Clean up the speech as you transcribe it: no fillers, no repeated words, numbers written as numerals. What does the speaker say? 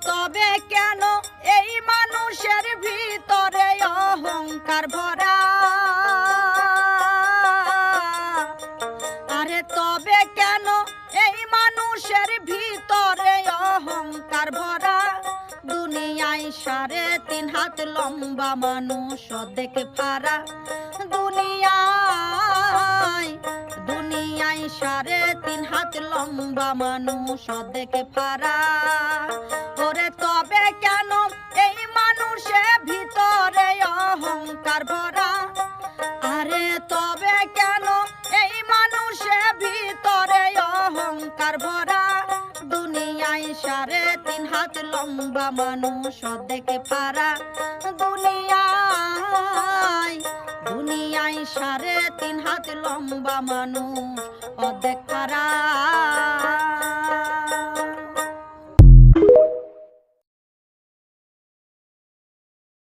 তবে কেন এই মানুষের ভিতরে অহংকার ভরা? আরে তবে কেন এই মানুষের ভিতরে অহংকার ভরা? দুনিয়ায় 3.5 হাত লম্বা মানুষ অর্ধেক ফারা। দুনিয়ায় 3.5 হাত লম্বা মানুষ অর্ধেক ফারা। ওরে তবে কেন এই মানুষের ভিতরে অহংকার ভরা? আরে তবে কেন এই মানুষের ভিতরে অহংকার ভরা? দুনিয়ায় 3.5 হাত লম্বা মানুষ অর্ধেক ফারা। দুনিয়ায় 3.5 হাত লম্বা মানুষ অর্ধেক ফারা।